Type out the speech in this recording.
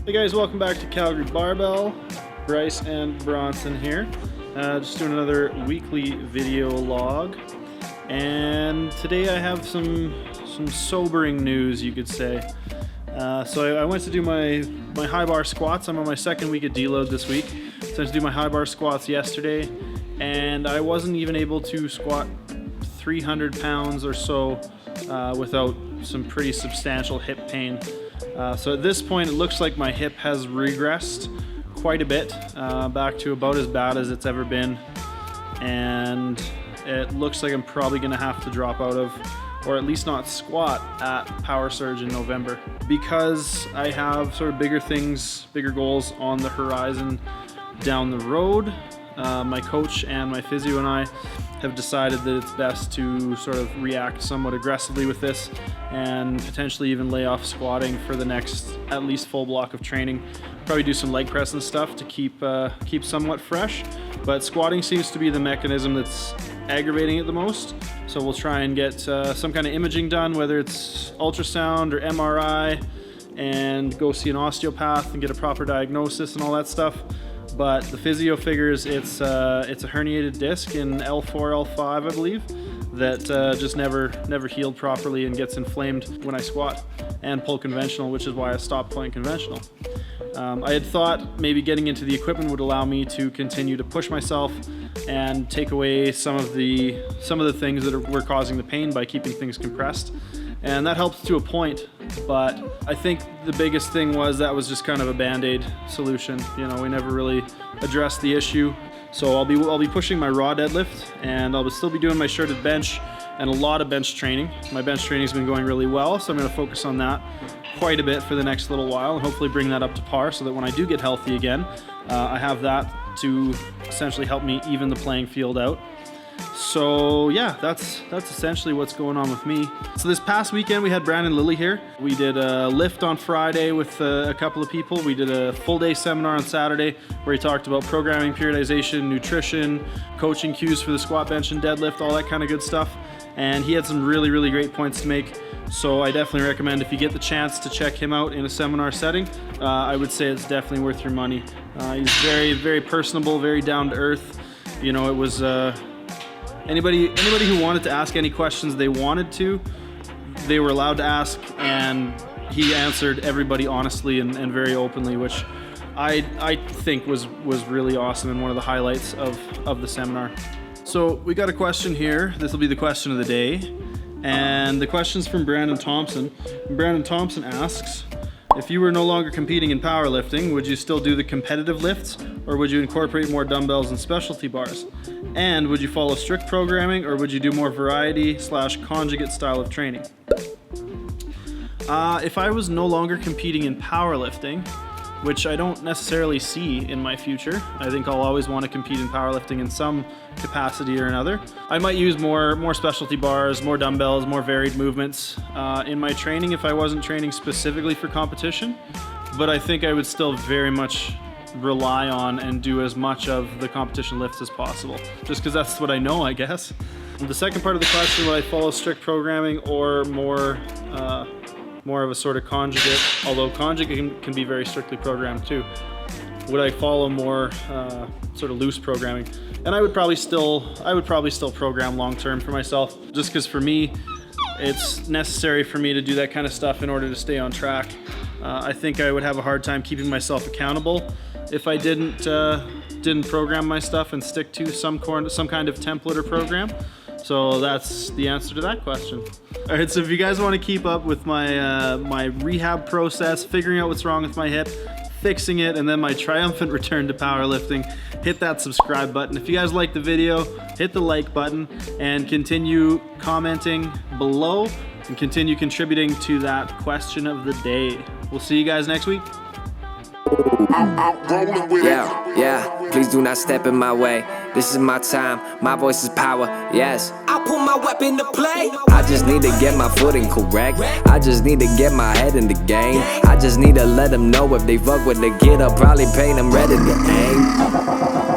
Hey guys, welcome back to Calgary Barbell. Bryce and Bronson here. Just doing another weekly video log. And today I have some sobering news, you could say. So I went to do my high bar squats. I'm on my second week of deload this week. So I went to do my high bar squats yesterday, and I wasn't even able to squat 300 pounds or so without some pretty substantial hip pain. So at this point, it looks like my hip has regressed quite a bit, back to about as bad as it's ever been. And it looks like I'm probably gonna have to drop out of, or at least not squat at Power Surge in November, because I have sort of bigger things, bigger goals on the horizon down the road. My coach and my physio and I have decided that it's best to sort of react somewhat aggressively with this and potentially even lay off squatting for the next at least full block of training. Probably do some leg press and stuff to keep somewhat fresh, but squatting seems to be the mechanism that's aggravating it the most. So we'll try and get some kind of imaging done, whether it's ultrasound or MRI, and go see an osteopath and get a proper diagnosis and all that stuff. But the physio figures it's a herniated disc in L4, L5, I believe, that just never healed properly and gets inflamed when I squat and pull conventional, which is why I stopped pulling conventional. I had thought maybe getting into the equipment would allow me to continue to push myself and take away some of the things that were causing the pain by keeping things compressed. And that helped to a point, but I think the biggest thing was that was just kind of a band-aid solution. You know, we never really addressed the issue. So I'll be pushing my raw deadlift, and I'll still be doing my shirted bench and a lot of bench training. My bench training's been going really well, so I'm gonna focus on that quite a bit for the next little while and hopefully bring that up to par so that when I do get healthy again, I have that to essentially help me even the playing field out. So yeah, that's essentially what's going on with me. So this past weekend we had Brandon Lilly here. We did a lift on Friday with a couple of people. We did a full day seminar on Saturday where he talked about programming, periodization, nutrition, coaching cues for the squat, bench, and deadlift, all that kind of good stuff. And he had some really great points to make. So I definitely recommend, if you get the chance to check him out in a seminar setting, I would say it's definitely worth your money. He's very personable, very down to earth. You know, it was anybody who wanted to ask any questions they wanted to, they were allowed to ask, and he answered everybody honestly and very openly, which I think was really awesome and one of the highlights of the seminar. So we got a question here. This will be the question of the day. And the question's from Brandon Thompson. And Brandon Thompson asks, if you were no longer competing in powerlifting, would you still do the competitive lifts, or would you incorporate more dumbbells and specialty bars? And would you follow strict programming, or would you do more variety/conjugate style of training? If I was no longer competing in powerlifting, which I don't necessarily see in my future, I think I'll always want to compete in powerlifting in some capacity or another, I might use more specialty bars, more dumbbells, more varied movements in my training if I wasn't training specifically for competition. But I think I would still very much rely on and do as much of the competition lifts as possible, just because that's what I know, I guess. And the second part of the question, would I follow strict programming or more of a sort of conjugate, although conjugate can be very strictly programmed too. Would I follow more sort of loose programming? And I would probably still program long term for myself, just because for me it's necessary for me to do that kind of stuff in order to stay on track. I think I would have a hard time keeping myself accountable if I didn't program my stuff and stick to some kind of template or program. So that's the answer to that question. All right, so if you guys want to keep up with my rehab process, figuring out what's wrong with my hip, fixing it, and then my triumphant return to powerlifting, hit that subscribe button. If you guys like the video, hit the like button and continue commenting below and continue contributing to that question of the day. We'll see you guys next week. Yeah, please do not step in my way. This is my time, my voice is power, yes. I'll put my weapon to play. I just need to get my footing correct. I just need to get my head in the game. I just need to let them know if they fuck with the kid, I'll probably paint them red in the aim.